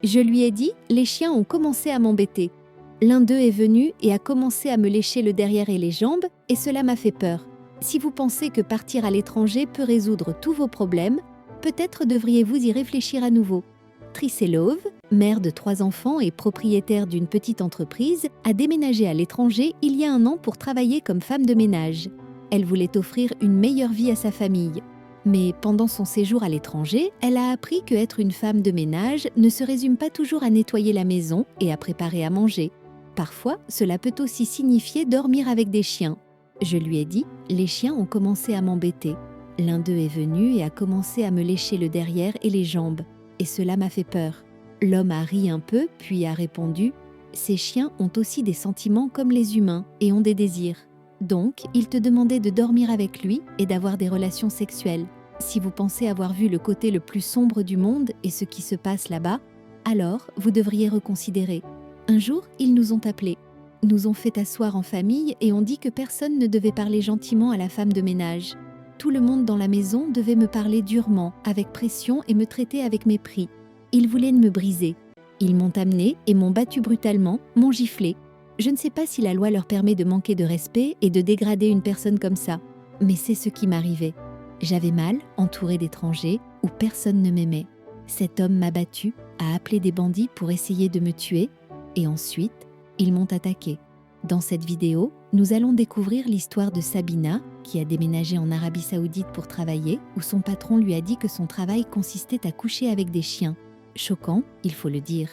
Je lui ai dit, les chiens ont commencé à m'embêter. L'un d'eux est venu et a commencé à me lécher le derrière et les jambes, et cela m'a fait peur. Si vous pensez que partir à l'étranger peut résoudre tous vos problèmes, peut-être devriez-vous y réfléchir à nouveau. Tricelove, mère de 3 enfants et propriétaire d'une petite entreprise, a déménagé à l'étranger il y a 1 an pour travailler comme femme de ménage. Elle voulait offrir une meilleure vie à sa famille. Mais pendant son séjour à l'étranger, elle a appris que être une femme de ménage ne se résume pas toujours à nettoyer la maison et à préparer à manger. Parfois, cela peut aussi signifier dormir avec des chiens. Je lui ai dit, les chiens ont commencé à m'embêter. L'un d'eux est venu et a commencé à me lécher le derrière et les jambes. Et cela m'a fait peur. L'homme a ri un peu, puis a répondu, ces chiens ont aussi des sentiments comme les humains et ont des désirs. Donc, il te demandait de dormir avec lui et d'avoir des relations sexuelles. Si vous pensez avoir vu le côté le plus sombre du monde et ce qui se passe là-bas, alors vous devriez reconsidérer. Un jour, ils nous ont appelés, nous ont fait asseoir en famille et ont dit que personne ne devait parler gentiment à la femme de ménage. Tout le monde dans la maison devait me parler durement, avec pression et me traiter avec mépris. Ils voulaient me briser. Ils m'ont amené et m'ont battu brutalement, m'ont giflé. Je ne sais pas si la loi leur permet de manquer de respect et de dégrader une personne comme ça, mais c'est ce qui m'arrivait. J'avais mal, entourée d'étrangers, où personne ne m'aimait. Cet homme m'a battue, a appelé des bandits pour essayer de me tuer, et ensuite, ils m'ont attaqué. Dans cette vidéo, nous allons découvrir l'histoire de Sabina, qui a déménagé en Arabie Saoudite pour travailler, où son patron lui a dit que son travail consistait à coucher avec des chiens. Choquant, il faut le dire.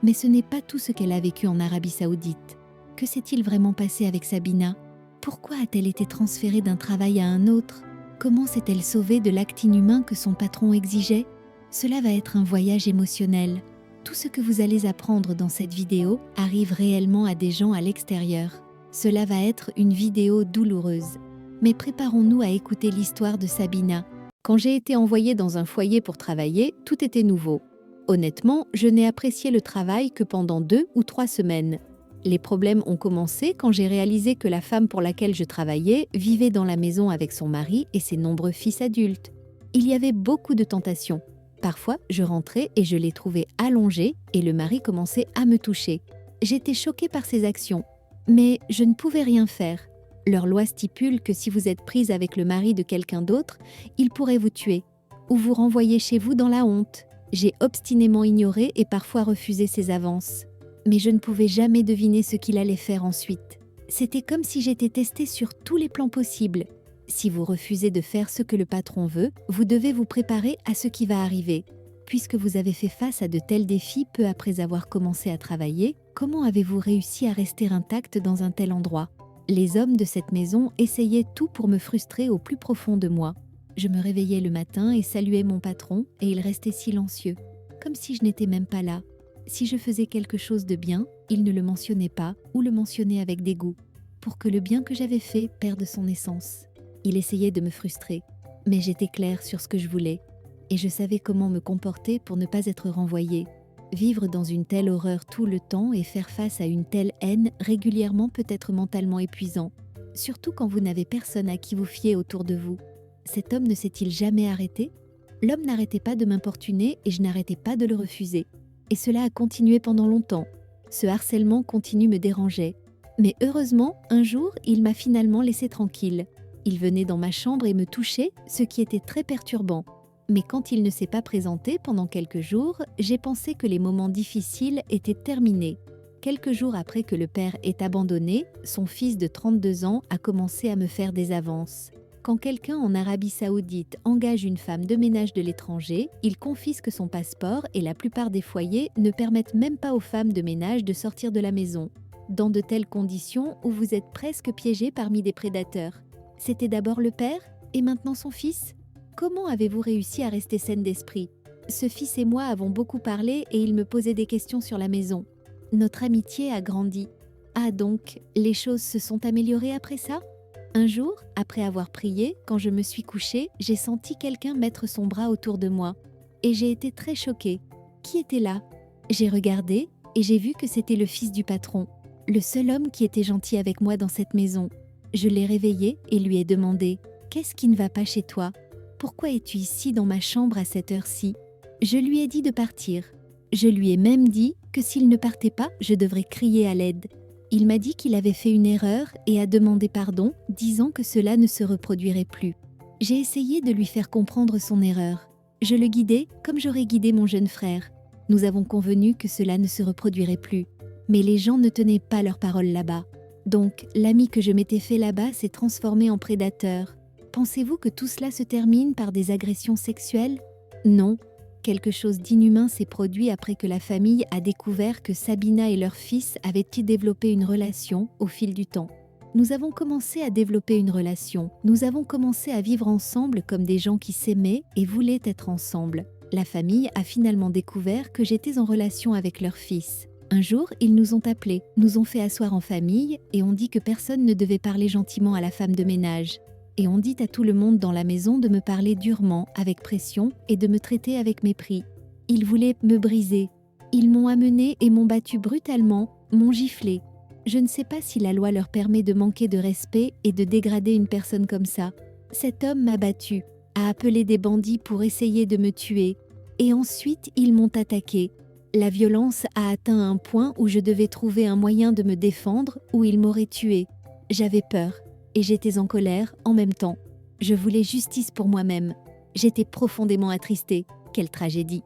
Mais ce n'est pas tout ce qu'elle a vécu en Arabie Saoudite. Que s'est-il vraiment passé avec Sabina? Pourquoi a-t-elle été transférée d'un travail à un autre? Comment s'est-elle sauvée de l'acte inhumain que son patron exigeait? Cela va être un voyage émotionnel. Tout ce que vous allez apprendre dans cette vidéo arrive réellement à des gens à l'extérieur. Cela va être une vidéo douloureuse. Mais préparons-nous à écouter l'histoire de Sabina. Quand j'ai été envoyée dans un foyer pour travailler, tout était nouveau. Honnêtement, je n'ai apprécié le travail que pendant 2 ou 3 semaines. Les problèmes ont commencé quand j'ai réalisé que la femme pour laquelle je travaillais vivait dans la maison avec son mari et ses nombreux fils adultes. Il y avait beaucoup de tentations. Parfois, je rentrais et je les trouvais allongés et le mari commençait à me toucher. J'étais choquée par ces actions, mais je ne pouvais rien faire. Leur loi stipule que si vous êtes prise avec le mari de quelqu'un d'autre, il pourrait vous tuer ou vous renvoyer chez vous dans la honte. J'ai obstinément ignoré et parfois refusé ses avances. Mais je ne pouvais jamais deviner ce qu'il allait faire ensuite. C'était comme si j'étais testée sur tous les plans possibles. Si vous refusez de faire ce que le patron veut, vous devez vous préparer à ce qui va arriver. Puisque vous avez fait face à de tels défis peu après avoir commencé à travailler, comment avez-vous réussi à rester intact dans un tel endroit? Les hommes de cette maison essayaient tout pour me frustrer au plus profond de moi. Je me réveillais le matin et saluais mon patron et il restait silencieux, comme si je n'étais même pas là. Si je faisais quelque chose de bien, il ne le mentionnait pas ou le mentionnait avec dégoût, pour que le bien que j'avais fait perde son essence. Il essayait de me frustrer, mais j'étais claire sur ce que je voulais, et je savais comment me comporter pour ne pas être renvoyée. Vivre dans une telle horreur tout le temps et faire face à une telle haine régulièrement peut être mentalement épuisant, surtout quand vous n'avez personne à qui vous fier autour de vous. Cet homme ne s'est-il jamais arrêté? L'homme n'arrêtait pas de m'importuner et je n'arrêtais pas de le refuser. Et cela a continué pendant longtemps. Ce harcèlement continu me dérangeait. Mais heureusement, un jour, il m'a finalement laissé tranquille. Il venait dans ma chambre et me touchait, ce qui était très perturbant. Mais quand il ne s'est pas présenté pendant quelques jours, j'ai pensé que les moments difficiles étaient terminés. Quelques jours après que le père ait abandonné, son fils de 32 ans a commencé à me faire des avances. Quand quelqu'un en Arabie Saoudite engage une femme de ménage de l'étranger, il confisque son passeport et la plupart des foyers ne permettent même pas aux femmes de ménage de sortir de la maison. Dans de telles conditions où vous êtes presque piégé parmi des prédateurs. C'était d'abord le père et maintenant son fils? Comment avez-vous réussi à rester saine d'esprit? Ce fils et moi avons beaucoup parlé et il me posait des questions sur la maison. Notre amitié a grandi. Ah donc, les choses se sont améliorées après ça? Un jour, après avoir prié, quand je me suis couchée, j'ai senti quelqu'un mettre son bras autour de moi. Et j'ai été très choquée. Qui était là? J'ai regardé et j'ai vu que c'était le fils du patron, le seul homme qui était gentil avec moi dans cette maison. Je l'ai réveillé et lui ai demandé « Qu'est-ce qui ne va pas chez toi? Pourquoi es-tu ici dans ma chambre à cette heure-ci » Je lui ai dit de partir. Je lui ai même dit que s'il ne partait pas, je devrais crier à l'aide. Il m'a dit qu'il avait fait une erreur et a demandé pardon, disant que cela ne se reproduirait plus. J'ai essayé de lui faire comprendre son erreur. Je le guidais comme j'aurais guidé mon jeune frère. Nous avons convenu que cela ne se reproduirait plus. Mais les gens ne tenaient pas leurs paroles là-bas. Donc, l'ami que je m'étais fait là-bas s'est transformé en prédateur. Pensez-vous que tout cela se termine par des agressions sexuelles? Non. Quelque chose d'inhumain s'est produit après que la famille a découvert que Sabina et leur fils avaient développé une relation au fil du temps. Nous avons commencé à développer une relation. Nous avons commencé à vivre ensemble comme des gens qui s'aimaient et voulaient être ensemble. La famille a finalement découvert que j'étais en relation avec leur fils. Un jour, ils nous ont appelés, nous ont fait asseoir en famille et ont dit que personne ne devait parler gentiment à la femme de ménage. Et on dit à tout le monde dans la maison de me parler durement, avec pression, et de me traiter avec mépris. Ils voulaient me briser. Ils m'ont amené et m'ont battu brutalement, m'ont giflé. Je ne sais pas si la loi leur permet de manquer de respect et de dégrader une personne comme ça. Cet homme m'a battu, a appelé des bandits pour essayer de me tuer. Et ensuite, ils m'ont attaqué. La violence a atteint un point où je devais trouver un moyen de me défendre, où ils m'auraient tué. J'avais peur. Et j'étais en colère en même temps. Je voulais justice pour moi-même. J'étais profondément attristée. Quelle tragédie.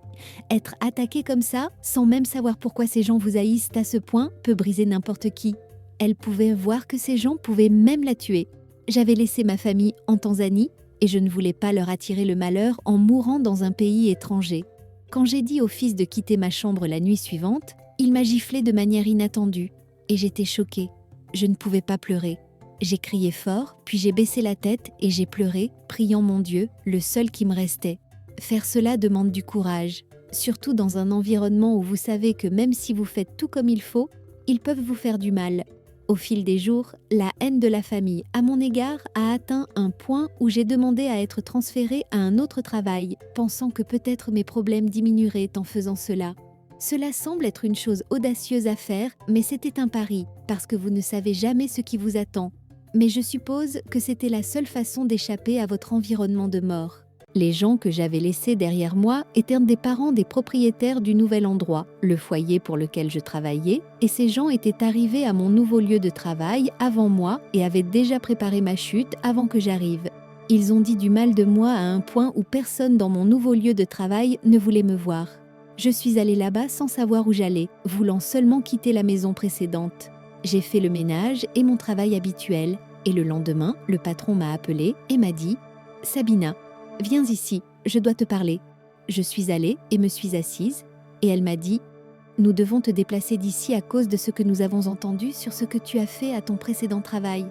Être attaquée comme ça, sans même savoir pourquoi ces gens vous haïssent à ce point, peut briser n'importe qui. Elle pouvait voir que ces gens pouvaient même la tuer. J'avais laissé ma famille en Tanzanie et je ne voulais pas leur attirer le malheur en mourant dans un pays étranger. Quand j'ai dit au fils de quitter ma chambre la nuit suivante, il m'a giflé de manière inattendue et j'étais choquée. Je ne pouvais pas pleurer. J'ai crié fort, puis j'ai baissé la tête et j'ai pleuré, priant mon Dieu, le seul qui me restait. Faire cela demande du courage, surtout dans un environnement où vous savez que même si vous faites tout comme il faut, ils peuvent vous faire du mal. Au fil des jours, la haine de la famille à mon égard a atteint un point où j'ai demandé à être transférée à un autre travail, pensant que peut-être mes problèmes diminueraient en faisant cela. Cela semble être une chose audacieuse à faire, mais c'était un pari, parce que vous ne savez jamais ce qui vous attend. Mais je suppose que c'était la seule façon d'échapper à votre environnement de mort. Les gens que j'avais laissés derrière moi étaient des parents des propriétaires du nouvel endroit, le foyer pour lequel je travaillais, et ces gens étaient arrivés à mon nouveau lieu de travail avant moi et avaient déjà préparé ma chute avant que j'arrive. Ils ont dit du mal de moi à un point où personne dans mon nouveau lieu de travail ne voulait me voir. Je suis allée là-bas sans savoir où j'allais, voulant seulement quitter la maison précédente. J'ai fait le ménage et mon travail habituel, et le lendemain, le patron m'a appelée et m'a dit « Sabina, viens ici, je dois te parler. » Je suis allée et me suis assise, et elle m'a dit « Nous devons te déplacer d'ici à cause de ce que nous avons entendu sur ce que tu as fait à ton précédent travail. »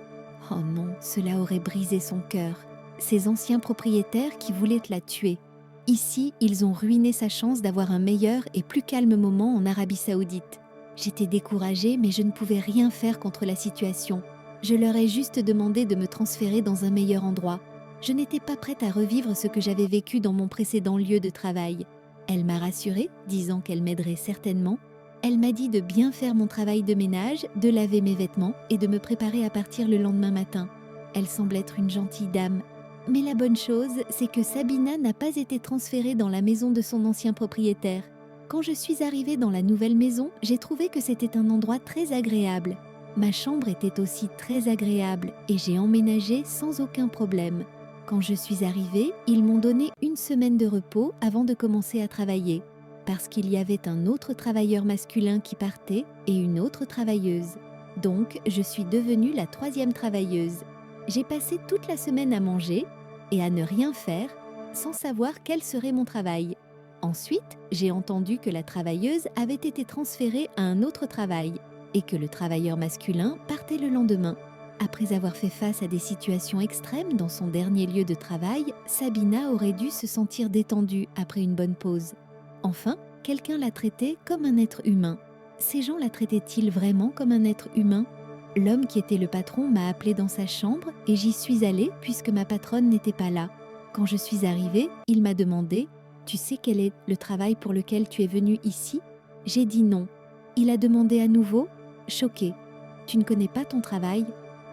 Oh non, cela aurait brisé son cœur. Ces anciens propriétaires qui voulaient la tuer. Ici, ils ont ruiné sa chance d'avoir un meilleur et plus calme moment en Arabie Saoudite. J'étais découragée, mais je ne pouvais rien faire contre la situation. Je leur ai juste demandé de me transférer dans un meilleur endroit. Je n'étais pas prête à revivre ce que j'avais vécu dans mon précédent lieu de travail. Elle m'a rassurée, disant qu'elle m'aiderait certainement. Elle m'a dit de bien faire mon travail de ménage, de laver mes vêtements et de me préparer à partir le lendemain matin. Elle semble être une gentille dame. Mais la bonne chose, c'est que Sabina n'a pas été transférée dans la maison de son ancien propriétaire. Quand je suis arrivée dans la nouvelle maison, j'ai trouvé que c'était un endroit très agréable. Ma chambre était aussi très agréable et j'ai emménagé sans aucun problème. Quand je suis arrivée, ils m'ont donné 1 semaine de repos avant de commencer à travailler, parce qu'il y avait un autre travailleur masculin qui partait et une autre travailleuse. Donc, je suis devenue la 3e travailleuse. J'ai passé toute la semaine à manger et à ne rien faire, sans savoir quel serait mon travail. Ensuite, j'ai entendu que la travailleuse avait été transférée à un autre travail et que le travailleur masculin partait le lendemain. Après avoir fait face à des situations extrêmes dans son dernier lieu de travail, Sabina aurait dû se sentir détendue après une bonne pause. Enfin, quelqu'un l'a traitée comme un être humain. Ces gens la traitaient-ils vraiment comme un être humain ? L'homme qui était le patron m'a appelée dans sa chambre et j'y suis allée puisque ma patronne n'était pas là. Quand je suis arrivée, il m'a demandé « Tu sais quel est le travail pour lequel tu es venu ici ?» J'ai dit non. Il a demandé à nouveau, choqué « Tu ne connais pas ton travail ?»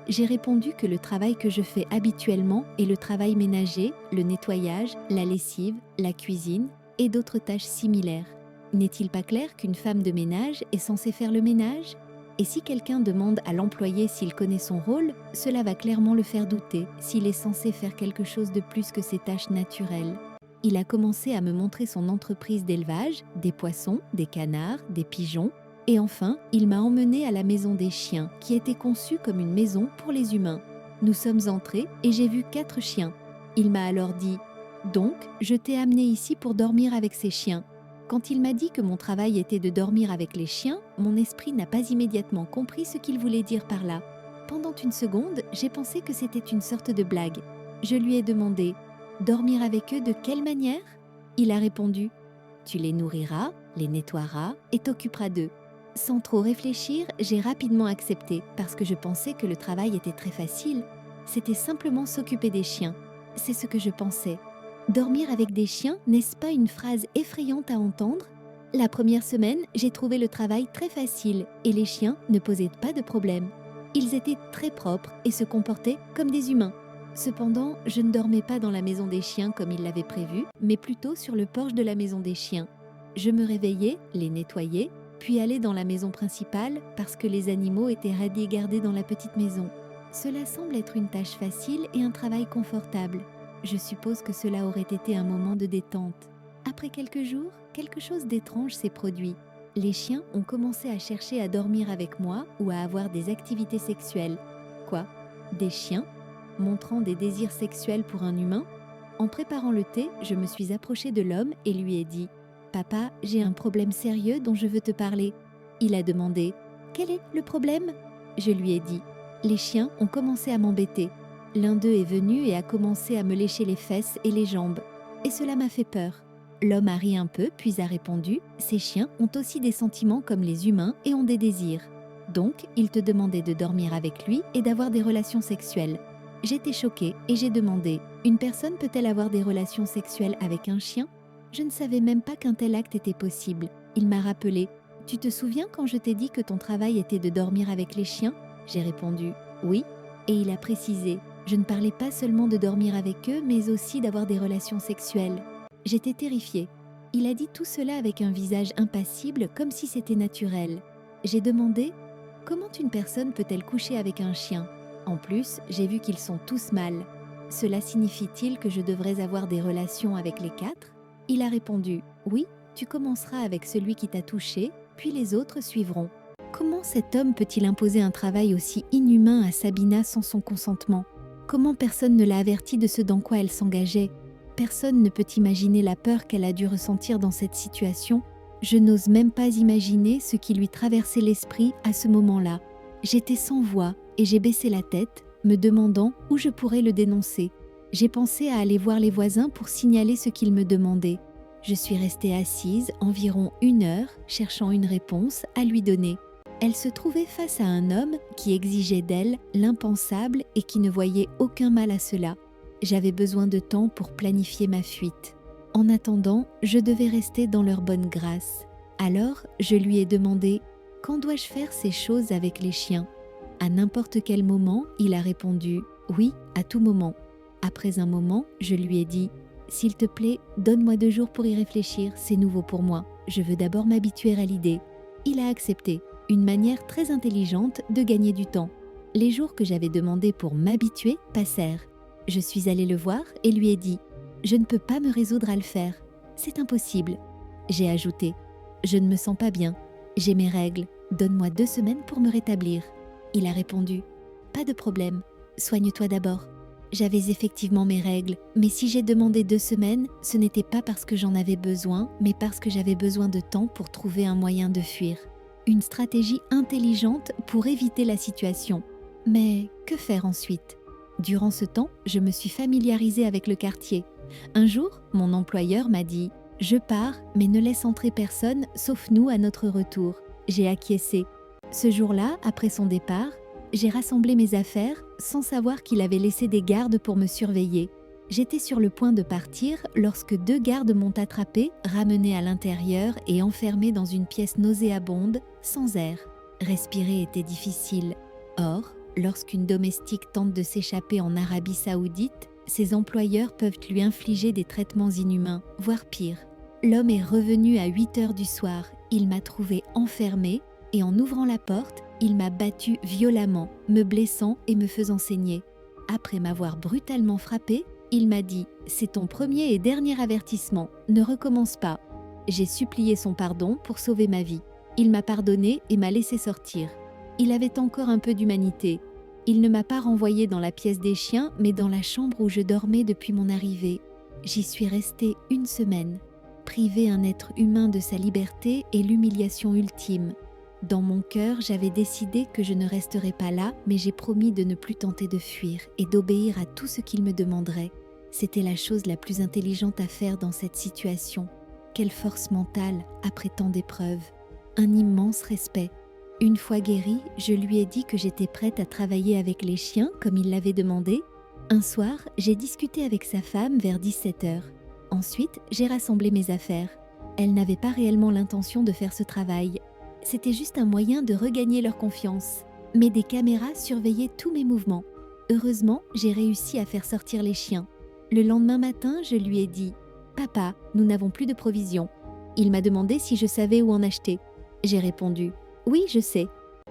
J'ai répondu que le travail que je fais habituellement est le travail ménager, le nettoyage, la lessive, la cuisine et d'autres tâches similaires. N'est-il pas clair qu'une femme de ménage est censée faire le ménage? Et si quelqu'un demande à l'employé s'il connaît son rôle, cela va clairement le faire douter s'il est censé faire quelque chose de plus que ses tâches naturelles. Il a commencé à me montrer son entreprise d'élevage, des poissons, des canards, des pigeons, et enfin, il m'a emmené à la maison des chiens, qui était conçue comme une maison pour les humains. Nous sommes entrés et j'ai vu 4 chiens. Il m'a alors dit « Donc, je t'ai amené ici pour dormir avec ces chiens ». Quand il m'a dit que mon travail était de dormir avec les chiens, mon esprit n'a pas immédiatement compris ce qu'il voulait dire par là. Pendant une seconde, j'ai pensé que c'était une sorte de blague. Je lui ai demandé « Dormir avec eux de quelle manière ?» Il a répondu « Tu les nourriras, les nettoieras et t'occuperas d'eux ». Sans trop réfléchir, j'ai rapidement accepté parce que je pensais que le travail était très facile. C'était simplement s'occuper des chiens. C'est ce que je pensais. Dormir avec des chiens, n'est-ce pas une phrase effrayante à entendre? La première semaine, j'ai trouvé le travail très facile et les chiens ne posaient pas de problème. Ils étaient très propres et se comportaient comme des humains. Cependant, je ne dormais pas dans la maison des chiens comme il l'avait prévu, mais plutôt sur le porche de la maison des chiens. Je me réveillais, les nettoyais, puis allais dans la maison principale parce que les animaux étaient raides et gardés dans la petite maison. Cela semble être une tâche facile et un travail confortable. Je suppose que cela aurait été un moment de détente. Après quelques jours, quelque chose d'étrange s'est produit. Les chiens ont commencé à chercher à dormir avec moi ou à avoir des activités sexuelles. Quoi? Des chiens? Montrant des désirs sexuels pour un humain? En préparant le thé, je me suis approchée de l'homme et lui ai dit « Papa, j'ai un problème sérieux dont je veux te parler. » Il a demandé « Quel est le problème ?» Je lui ai dit « Les chiens ont commencé à m'embêter. L'un d'eux est venu et a commencé à me lécher les fesses et les jambes. Et cela m'a fait peur. » L'homme a ri un peu, puis a répondu « Ces chiens ont aussi des sentiments comme les humains et ont des désirs. Donc, il te demandait de dormir avec lui et d'avoir des relations sexuelles. » J'étais choquée et j'ai demandé « Une personne peut-elle avoir des relations sexuelles avec un chien ?» Je ne savais même pas qu'un tel acte était possible. Il m'a rappelé « Tu te souviens quand je t'ai dit que ton travail était de dormir avec les chiens ?» J'ai répondu « Oui. » Et il a précisé « Je ne parlais pas seulement de dormir avec eux, mais aussi d'avoir des relations sexuelles. » J'étais terrifiée. Il a dit tout cela avec un visage impassible, comme si c'était naturel. J'ai demandé « Comment une personne peut-elle coucher avec un chien ? En plus, j'ai vu qu'ils sont tous mâles. Cela signifie-t-il que je devrais avoir des relations avec les 4 ? Il a répondu « Oui, tu commenceras avec celui qui t'a touché, puis les autres suivront. » Comment cet homme peut-il imposer un travail aussi inhumain à Sabina sans son consentement? Comment personne ne l'a averti de ce dans quoi elle s'engageait? Personne ne peut imaginer la peur qu'elle a dû ressentir dans cette situation. Je n'ose même pas imaginer ce qui lui traversait l'esprit à ce moment-là. J'étais sans voix et j'ai baissé la tête, me demandant où je pourrais le dénoncer. J'ai pensé à aller voir les voisins pour signaler ce qu'ils me demandaient. Je suis restée assise environ 1 heure, cherchant une réponse à lui donner. Elle se trouvait face à un homme qui exigeait d'elle l'impensable et qui ne voyait aucun mal à cela. J'avais besoin de temps pour planifier ma fuite. En attendant, je devais rester dans leur bonne grâce. Alors, je lui ai demandé « Quand dois-je faire ces choses avec les chiens ?» À n'importe quel moment, il a répondu « Oui, à tout moment ». Après un moment, je lui ai dit « S'il te plaît, donne-moi 2 jours pour y réfléchir, c'est nouveau pour moi. Je veux d'abord m'habituer à l'idée. » Il a accepté, une manière très intelligente de gagner du temps. Les jours que j'avais demandé pour m'habituer passèrent. Je suis allée le voir et lui ai dit « Je ne peux pas me résoudre à le faire. C'est impossible. » J'ai ajouté « Je ne me sens pas bien. J'ai mes règles. Donne-moi 2 semaines pour me rétablir. » Il a répondu « Pas de problème. Soigne-toi d'abord. » J'avais effectivement mes règles, mais si j'ai demandé 2 semaines, ce n'était pas parce que j'en avais besoin, mais parce que j'avais besoin de temps pour trouver un moyen de fuir. Une stratégie intelligente pour éviter la situation. Mais que faire ensuite ? Durant ce temps, je me suis familiarisée avec le quartier. Un jour, mon employeur m'a dit « Je pars, mais ne laisse entrer personne, sauf nous à notre retour. » J'ai acquiescé. Ce jour-là, après son départ, j'ai rassemblé mes affaires sans savoir qu'il avait laissé des gardes pour me surveiller. J'étais sur le point de partir lorsque 2 gardes m'ont attrapé, ramené à l'intérieur et enfermé dans une pièce nauséabonde, sans air. Respirer était difficile. Or, lorsqu'une domestique tente de s'échapper en Arabie Saoudite, ses employeurs peuvent lui infliger des traitements inhumains, voire pire. L'homme est revenu à 8 heures du soir. Il m'a trouvée enfermée et en ouvrant la porte, il m'a battue violemment, me blessant et me faisant saigner. Après m'avoir brutalement frappée, il m'a dit « C'est ton premier et dernier avertissement, ne recommence pas ». J'ai supplié son pardon pour sauver ma vie. Il m'a pardonné et m'a laissé sortir. Il avait encore un peu d'humanité. Il ne m'a pas renvoyée dans la pièce des chiens, mais dans la chambre où je dormais depuis mon arrivée. J'y suis restée 1 semaine. Priver un être humain de sa liberté est l'humiliation ultime. Dans mon cœur, j'avais décidé que je ne resterais pas là, mais j'ai promis de ne plus tenter de fuir et d'obéir à tout ce qu'il me demanderait. C'était la chose la plus intelligente à faire dans cette situation. Quelle force mentale après tant d'épreuves. Un immense respect. Une fois guérie, je lui ai dit que j'étais prête à travailler avec les chiens comme il l'avait demandé. Un soir, j'ai discuté avec sa femme vers 17 heures. Ensuite, j'ai rassemblé mes affaires. Elle n'avait pas réellement l'intention de faire ce travail. C'était juste un moyen de regagner leur confiance. Mais des caméras surveillaient tous mes mouvements. Heureusement, j'ai réussi à faire sortir les chiens. Le lendemain matin, je lui ai dit « Papa, nous n'avons plus de provisions ». Il m'a demandé si je savais où en acheter. J'ai répondu « Oui, je sais ».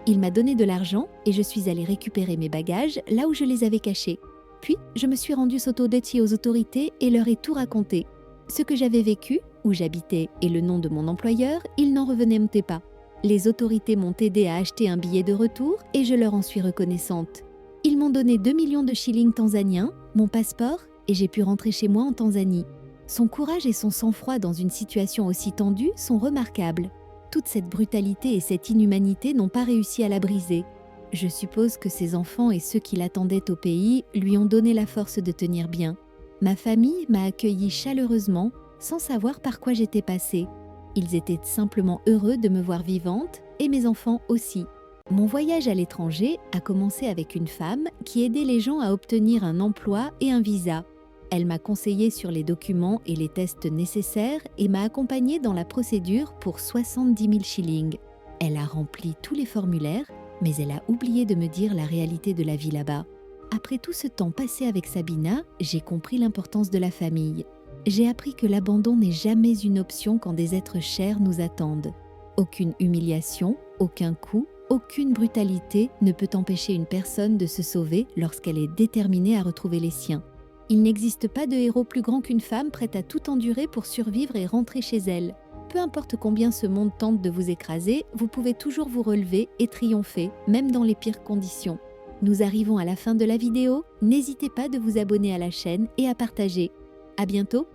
Il m'a donné de l'argent et je suis allée récupérer mes bagages là où je les avais cachés. Puis, je me suis rendue Sotodetchi aux autorités et leur ai tout raconté. Ce que j'avais vécu, où j'habitais et le nom de mon employeur, ils n'en revenaient pas. Les autorités m'ont aidé à acheter un billet de retour et je leur en suis reconnaissante. Ils m'ont donné 2 millions de shillings tanzaniens, mon passeport et j'ai pu rentrer chez moi en Tanzanie. Son courage et son sang-froid dans une situation aussi tendue sont remarquables. Toute cette brutalité et cette inhumanité n'ont pas réussi à la briser. Je suppose que ses enfants et ceux qui l'attendaient au pays lui ont donné la force de tenir bien. Ma famille m'a accueillie chaleureusement, sans savoir par quoi j'étais passée. Ils étaient simplement heureux de me voir vivante, et mes enfants aussi. Mon voyage à l'étranger a commencé avec une femme qui aidait les gens à obtenir un emploi et un visa. Elle m'a conseillé sur les documents et les tests nécessaires et m'a accompagnée dans la procédure pour 70 000 shillings. Elle a rempli tous les formulaires, mais elle a oublié de me dire la réalité de la vie là-bas. Après tout ce temps passé avec Sabina, j'ai compris l'importance de la famille. J'ai appris que l'abandon n'est jamais une option quand des êtres chers nous attendent. Aucune humiliation, aucun coup, aucune brutalité ne peut empêcher une personne de se sauver lorsqu'elle est déterminée à retrouver les siens. Il n'existe pas de héros plus grand qu'une femme prête à tout endurer pour survivre et rentrer chez elle. Peu importe combien ce monde tente de vous écraser, vous pouvez toujours vous relever et triompher, même dans les pires conditions. Nous arrivons à la fin de la vidéo, n'hésitez pas de vous abonner à la chaîne et à partager. À bientôt!